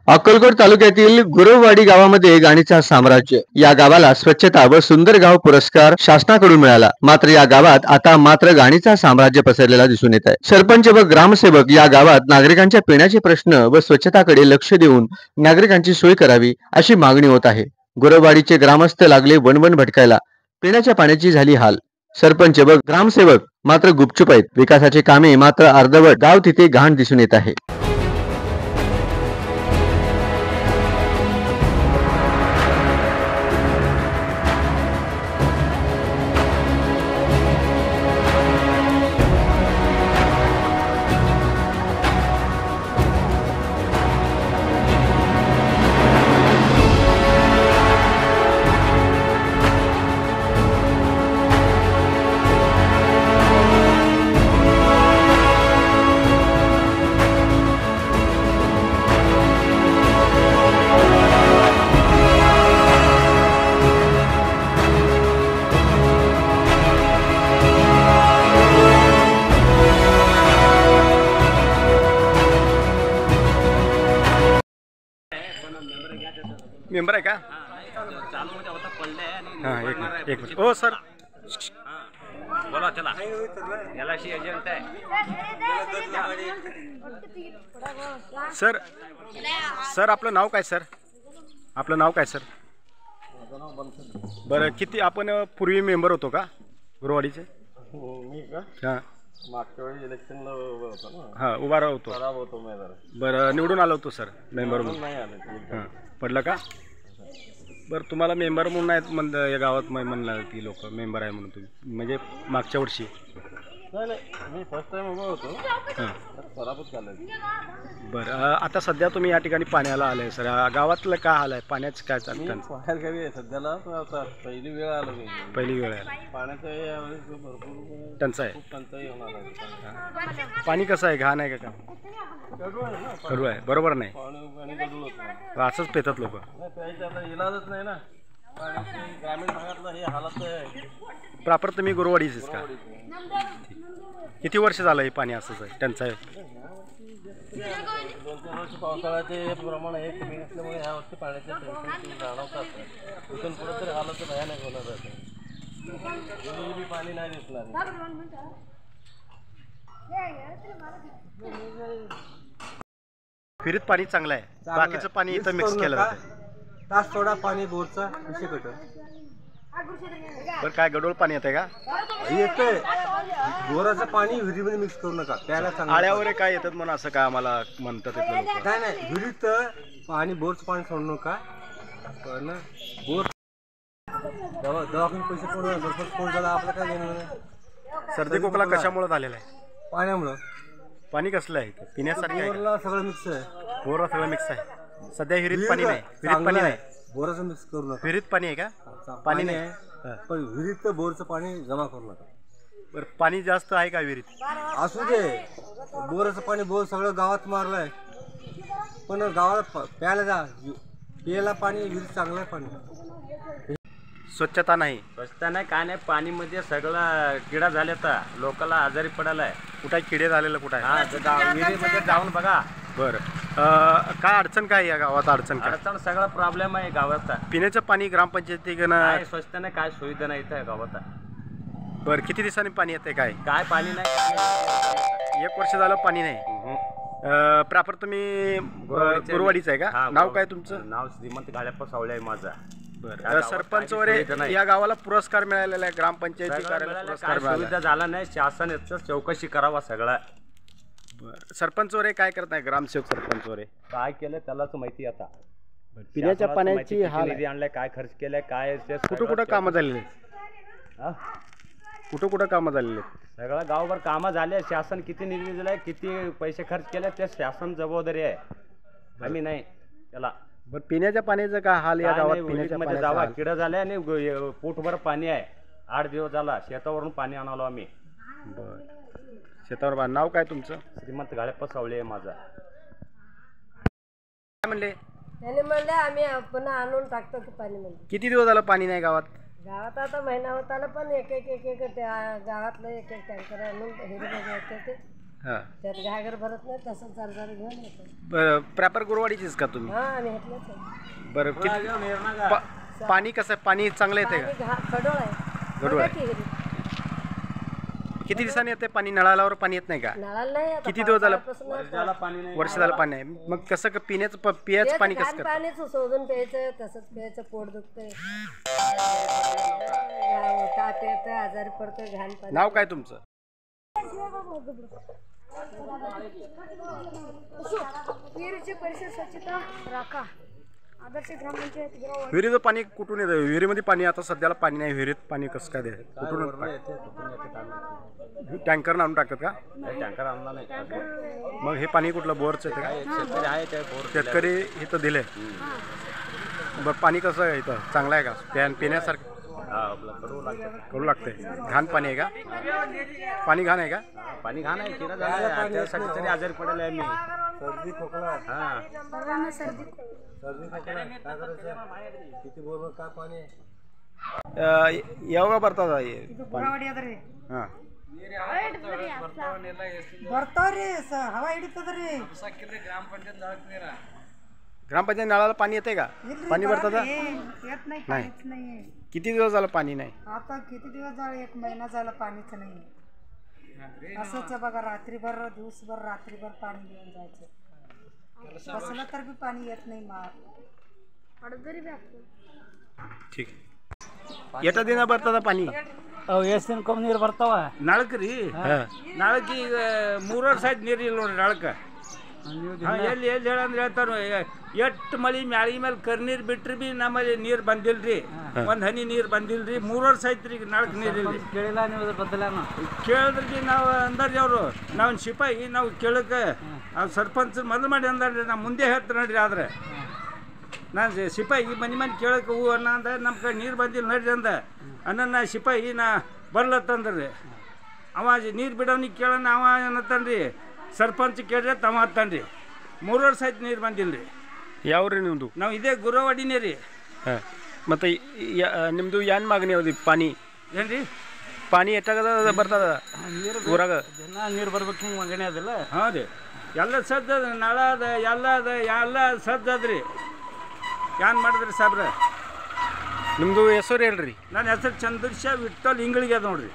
अक्कलकोट तालुक्यातील गुरववाडी गावामध्ये गाणीचा साम्राज्य या गावाला स्वच्छता व सुंदर गाव पुरस्कार शासनाकडून मिळाला। मात्र या गावात आता मात्र गाणीचा साम्राज्य पसरलेला दिसून येत आहे। सरपंच व ग्रामसेवक या गावात नागरिकांच्या पिण्याचे प्रश्न व स्वच्छताकडे लक्ष देऊन नागरिकांची सोय करावी अशी मागणी होत आहे। गुरववाडीचे ग्रामस्थ लागले वणवण भटकायला, पिण्याच्या पाण्याची झाली हाल। सरपंच व ग्रामसेवक मात्र गुपचूप आहेत। विकासाचे कामे मात्र अर्धवट, गाव तिथे घाण दिसून येत आहे। मेंबर आहे का? हां, एक मिनिट हो सर, बोला चला। याला शी एजंट आहे सर। सर आपलं नाव काय सर? आपलं नाव काय सर? बरं, किती आपण पूर्वी मेंबर होतो का गुरवाडीचे? मी का? हां, मागच्या वेळी इलेक्शनला होतो ना। हां, उभा राहतो। खराब होतो मैदान। बरं, निवडून आलो होतो सर मेंबर म्हणून? नाही आले। हां, पडलं का? बरं, तुम्हाला मेंबर म्हणून आहेत म्हणलं या गावात म्हणलं ती लोक मेंबर आहे म्हणून तुम्ही, म्हणजे मागच्या वर्षी? नाही, मी फर्स्ट टाइम उभा होतो। हां, खराबच झालं। बरं, आता सध्या तुम्ही या ठिकाणी पाण्याला आलाय सर, गावातलं काय हाल आहे पाण्याचं? काय चालतं बाहेर गावी आहे सध्याला, तर आता पहिली वेळ आलो मी। पहिली वेळ आहे पाण्याचं यावेळेस भरपूर टंचाई खूप टंचाई होणार आहे। पाणी कसं आहे? घाण आहे का? खरू आहे, बरोबर नाही? पाणी गढूळ होतं, असंच पेतात लोक? नाही प्यायचं आता इलाजच नाही ना। ग्रामीण भागातलं हे हालत आहे। प्रॉपर तुम्ही गुरवाडीचेच का? किती वर्ष झालं हे पाणी असंच आहे टंचाई? 2-3 वर्ष पावसाळ्याचे प्रमाण हे कमी असल्यामुळे ह्या वर्षी पाण्याच्या टेन्शन जाणवतात। इथून पुढे तरी हालत भयानक होणार आहे। पाणी नाही दिसणार। फिरीत पाणी चांगलं आहे, बाकीचं पाणी इथं मिक्स केलं जातं। तास थोडा पाणी बोरचा विषय कट बरं, काय गडोळ पाणी येतंय का? येतंय बोराचं पाणी विहिरीमध्ये मिक्स करू नका, प्यायला चांगलं। आळ्यावर काय येतात म्हणून असं काय आम्हाला म्हणतात इथलं लोक? नाही, विहिरीत पाणी बोरचं पाणी सोडू नका। पण बोर दवाखान्यात पैसे कोण झाला आपलं काय घेणं नाही। सर्दी खोकला कशामुळे झालेला आहे? पाण्यामुळं। पाणी कसलं आहे? पिण्यासाठी आहे? बोरला सगळं मिक्स आहे। बोरला सगळं मिक्स आहे। सध्या विहिरीत पाणी नाही? विहिरीत पाणी नाही, बोराचं मिक्स करू नका। विहिरीत पाणी आहे का? पाणी नाही, पण विहिरीत बोरचं पाणी जमा करू नका। बरं, पाणी जास्त आहे का विहिरीत? असू दे, बोराचं पाणी बोर सगळं गावात मारलंय, पण गावाला प्यायला जा, प्यायला पाणी विहिरीत चांगलं आहे पाणी। स्वच्छता नाही? स्वच्छता नाही, काय नाही। पाणीमध्ये सगळं किडा झाले तर लोकांना आजारी पडायला। कुठे किडे झालेलं कुठं आहे? हा, विहिरीमध्ये जाऊन बघा। बरं, काय अडचण काय या गावात? अडचण सगळा प्रॉब्लेम आहे गावात। पिण्याचं पाणी ग्रामपंचायतीकडनं काय स्वच्छता नाही, काय सुविधा नाही इथं गावात। बरं, किती दिवसांनी पाणी येते? काय पाणी नाही, 1 वर्ष झालं पाणी नाही। प्रॉपर तुम्ही गुरवाडीचं आहे का? नाव काय तुमचं? नाव श्रीमंत गाळ्याप्पा सावळे आहे माझा। बरं, सरपंच वगैरे या गावाला पुरस्कार मिळालेला आहे, ग्रामपंचायती कार्यालय पुरस्कार सुविधा झाला नाही। शासन याचं चौकशी करावा सगळा। बरं, सरपंच वगैरे काय करत नाही? ग्रामसेवक सरपंच वगैरे काय केलं त्यालाच माहिती। आता पिण्याच्या पाण्याची निधी आणलाय, काय खर्च केलाय, काय कुठं कामं झालेले? कुठं कामं झालेले? सगळं गावभर कामं झाले। शासन किती निधी दिलाय, किती पैसे खर्च केले ते शासन जबाबदारी आहे, आम्ही नाही त्याला। बरं, पिण्याच्या पाण्याचं काय हाल या गावात? पिण्याच्या जावा किडा झाल्या आणि पोटभर पाणी आहे। 8 दिवस झाला शेतावरून पाणी आणालो आम्ही। बरं, शेतावर नाव काय तुमचं? श्रीमंत गाळ्याप्पा सावळे आहे माझा। काय म्हणले? त्याने म्हणले आम्ही पुन्हा आणून टाकतो की पाणी म्हणले। किती दिवस झालं पाणी नाही गावात? गावात आता महिना होत आला, पण एक त्या गावातलं एक टँकर आणून हिरीमध्ये येते ते हां त्यात घागर भरत नाही तसंच जरा घेऊन येतो. बरं प्रॉपर गुरुवाडीचीच का तुम्ही? हा आम्ही घेतलंच आहे. बरं किती पाणी कसं आहे? पाणी चांगलं येते का? खडोळ आहे. खडोळ आहे. बघा की घरी. किती दिवसांनी येते पाणी? नळालावर पाणी येत नाही का? नळाला नाही आता किती दिवस झालं? पावसाळ्यापासून वर्ष झालं पाणी आहे. मग कसं पियाचं पाणी कसं करतं? पाणीच शोधून प्यायचं तसंच प्यायचं. पोट दुखतंय, ताप येतं, आजारी पडतोय घाण पाणी. नाव काय तुमचं? विहिरीची परिसर स्वच्छता राखा. आदर्श ग्रामपंचायत गुरवाडी. विहिरीचं पाणी कुठून येतं? विहिरीमध्ये पाणी आता सध्याला पाणी नाही. विहिरीत पाणी कसं काय द्यायचं? कुठून टँकर आणून टाकतात का? टँकर आणला नाही. मग हे पाणी कुठलं बोरचं येतं का? शेतकरी आहे ते बोर शेतकरी इथं दिले. बरं पाणी कसं आहे इथं? चांगलं आहे का? पिण्यासारखं करू लागते. घाण पाणी आहे का? पाणी घाण आहे का? पाणी घाण आहे. किडा झाला त्यासाठी तरी आजारी पडेल आहे मी. सर्दी खोकला हां सर्दी खोकला काय करायचं? किती बोर काय पाणी आहे? ಯಾವಾಗ ಬರ್ತದ ಗುರವಾಡಿ ಅದ್ರಿ ಹಾಂ ಬರ್ತಾವ್ರಿ ಹವಾ ಹಿಡಿತದ್ರಿ. ग्रामपंचायत नळाला पाणी येते का? पाणी भरतं? येत नाही, पाणीच नाही. किती दिवस झालं पाणी नाही? आता किती दिवस झाले? 1 महिना झाला पाणीच नाही. असंच बघा, रात्रीभर दिवसभर रात्रीभर पाणी घेऊन जायचं. बसलं तर बी पाणी येत नाही. ठीक ಎಷ್ಟ ದಿನ ಬರ್ತದ ಪಾನಿ? ಎಷ್ಟು ದಿನಕ್ಕೊಮ್ಮೆ ನೀರು ಬರ್ತಾವ ನಳಕ್ಕೆ ರೀ. ನಳಕ್ಕೆ ಈಗ 3 ವರ್ಷ ಆಯ್ತು ನೀರು ಇಲ್ಲ ನೋಡ್ರಿ ನಳಕ್ಕೆ. ಎಲ್ಲಿ ಹೇಳಂದ್ರೆ ಹೇಳ್ತಾರ ಎಷ್ಟು ಮಳೆ ಮ್ಯಾಳಿಗೆ ಮೇಲೆ ಕರ್ನೀರು ಬಿಟ್ರಿ ಬಿ ನಮ್ಮಲ್ಲಿ ನೀರು ಬಂದಿಲ್ರಿ. ಒಂದು ಹನಿ ನೀರು ಬಂದಿಲ್ರಿ. 3 ವರ್ಷ ಆಯ್ತು ರೀ ಈಗ ನಳಕ್ಕೆ ನೀರು ಇಲ್ರಿ. ಕೇಳಿಲ್ಲ ನೀವು ಬದಲಾನ ಕೇಳಿದ್ರಿ ಬಿ ನಾವು ಅಂದಾರ್ರಿ ಅವರು ನಾವು ಸಿಪಾಯಿ ನಾವು ಕೇಳಕ್ಕೆ ಸರ್ಪಂಚ್ ಮೊದಲು ಮಾಡಿ ಅಂದಾರ್ರಿ. ನಾವು ಮುಂದೆ ಹೇಳ್ತಾರೆ ನೋಡ್ರಿ. ಆದ್ರೆ ನಾನು ಸಿಪಾಯಿ ಮನೆ ಕೇಳಕ್ಕೆ ಹೂ ಅನ್ನ ಅಂದ ನಮ್ಮ ಕಡೆ ನೀರು ಬಂದಿಲ್ಲ ನಡ್ರಿ ಅಂದ ಅನ್ನ ಸಿಪಾಯಿ ನಾ ಬರ್ಲತ್ತಂದ್ರಿ. ಅವ ನೀರು ಬಿಡೋನಿಗೆ ಕೇಳೋಣ ಅವ ಏನತ್ತನ್ರಿ ಸರ್ಪಂಚ್ ಕೇಳ್ರಿ ತವ ಹತ್ತನ್ರಿ. 3 ವರ್ಷ ಆಯ್ತು ನೀರು ಬಂದಿಲ್ಲ ರೀ. ಯಾವ್ರಿ ನಿಮ್ಮದು? ನಾವು ಇದೇ ಗುರವಾಡಿನೇ ರೀ. ಹಾಂ ಮತ್ತು ನಿಮ್ಮದು ಏನು ಮಾಗಣಿ ಯಾವ್ದು ಪಾನಿ? ಏನು ರೀ ಪಾನಿ ಎಷ್ಟಾಗದ ಬರ್ತದ ನೀರು ಊರಾಗ? ದಿನ ನೀರು ಬರ್ಬೇಕು ಹಿಂಗೆ ಮಗಣಿ ಅದಲ್ಲ. ಹಾಂ ರೀ ಎಲ್ಲ ಸಜ್ಜದ ನಳ ಅದ ಎಲ್ಲ ಸಜ್ಜದ್ರಿ. ಏನು ಮಾಡಿದ್ರಿ ಸಾಬ್ರ? ನಿಮ್ಮದು ಹೆಸರು ಹೇಳ್ರಿ. ನನ್ನ ಹೆಸರು ಚಂದ್ರಶ ವಿಠ್ಠಲ್ ಇಂಗಳಿಗೆ ಅದ ನೋಡ್ರಿ.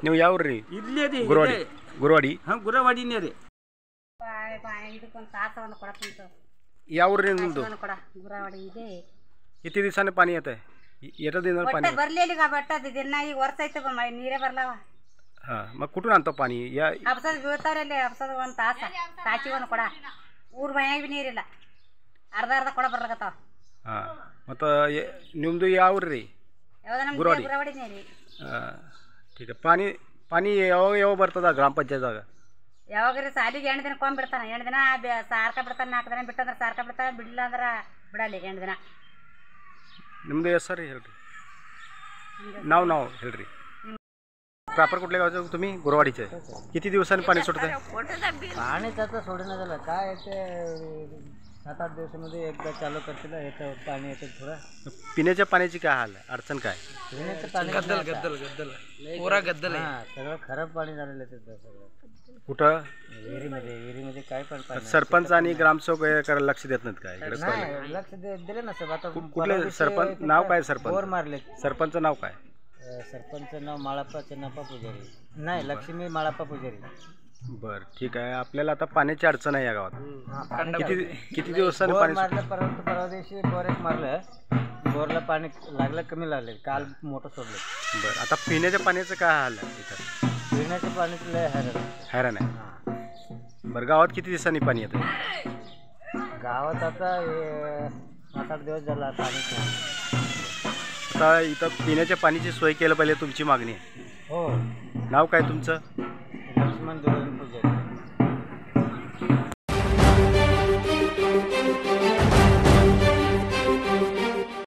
ನೀವು ಯಾವ್ರಿ? ಇಲ್ಲೇ ರೀ ಗುರವಾಡಿ. ಗುರವಾಡಿ? ಹಾಂ ಗುರವಾಡಿನೇ ರೀ. ಇದಕ್ಕೊಂದು ತಾಸ ಒಂದು ಕೊಡ ತಿಂತು ಯಾವ್ರಿ ನಿಮ್ಮದು? ಕೊಡ ಗುರವಾಡಿ ಇದೆ. किती दिवसाने पाणी येत आहे? येतं दिवसाला पाणी? भरलेली का बट्टा दिना ಈಗ ವರ್ಷ ಆಯ್ತು ನೀರೇ ಬರ್ಲಾವ. हां मग कुठून आणतो पाणी? या ಹಬ್ಸದ ಬೀಳ್ತಾವ್ರಲ್ಲಿ. ಹಬ್ಸದ ಒಂದು ತಾಚಿ ಒಂದು ಕೊಡ. ಊರ್ ಮನ್ಯಾಗ ಬಿ ನೀರಿಲ್ಲ. ಅರ್ಧ ಕೊಡ ಬರ್ಲಕತ್ತಾವ. ಹಾಂ ಮತ್ತು ನಿಮ್ಮದು ಯಾವ್ರಿ? ಯಾವ್ದು ನಮ್ಮ ಗುರವಾಡಿ. ಗುರವಾಡಿನೇ ರೀ. ಹಾಂ ठीक आहे. पाणी ಯಾವಾಗ ಬರ್ತದ ಗ್ರಾಮಪಂಚಾಯತ್ದಾಗ? ಯಾವಾಗ್ರಿ ಸಾಲಿಗೆ 8 ದಿನ ಕೊಂಬ್ ಬಿಡ್ತಾನ. 8 ದಿನ ಸಾರ್ಕ ಬಿಡ್ತಾನ. 4 ದಿನ ಬಿಟ್ಟಂದ್ರೆ ಸಾರ್ಕ ಬಿಡ್ತಾನ. ಬಿಡಲಿಲ್ಲ ಅಂದ್ರೆ ಬಿಡಲ್ಲ 8 ದಿನ. ನಿಮ್ಮದು ಹೆಸರು ಹೇಳ್ರಿ. नाव ಹೇಳ್ರಿ. प्रॉपर कुठल्या गावचं तुम्ही? गुरवाडीचे. किती दिवसांनी पाणी सुटतं? पाणी त्याचं सोडणं झालं काय ते 7-8 दिवसामध्ये एकदा चालू करतील येतं पाणी येतं थोडं. पिण्याच्या पाण्याची काय हाल आहे? अडचण काय? पिण्याचं पाणी पुरा गद्दल हां सगळं खराब पाणी झालेलं तिथं सगळं. कुठं? विहिरीमध्ये काय पण पाणी सरपंच आणि ग्रामसेवक करायला लक्ष देत नाहीत काय इकडे? नाही लक्ष दिले ना साहेब. आता कुठले सरपंच? नाव काय सरपंच? बोर मारले. सरपंच नाव काय? सरपंच नाव माळाप्पा चन्नाप्पा पुजारी. नाही लक्ष्मी माळाप्पा पुजारी. बरं ठीक आहे. आपल्याला आता पाण्याची अडचण आहे या गावात. किती दिवसांनी बोर पाणी मारलं. परवा दिवशी बोर एक मारलं. बोरला पाणी लागलं कमी लागले. काल मोठं सोडलं. बरं आता पिण्याच्या पाण्याचं काय हाल आहे इथं? पिण्याच्या पाण्याचं लय हैराण आहे. बरं गावात किती दिवसांनी पाणी येतं? गावात आता 7-8 दिवस झाला पाणी. आता इथं पिण्याच्या पाण्याची सोय केलं पाहिजे तुमची मागणी आहे. हो नाव काय तुमचं? लक्ष्मण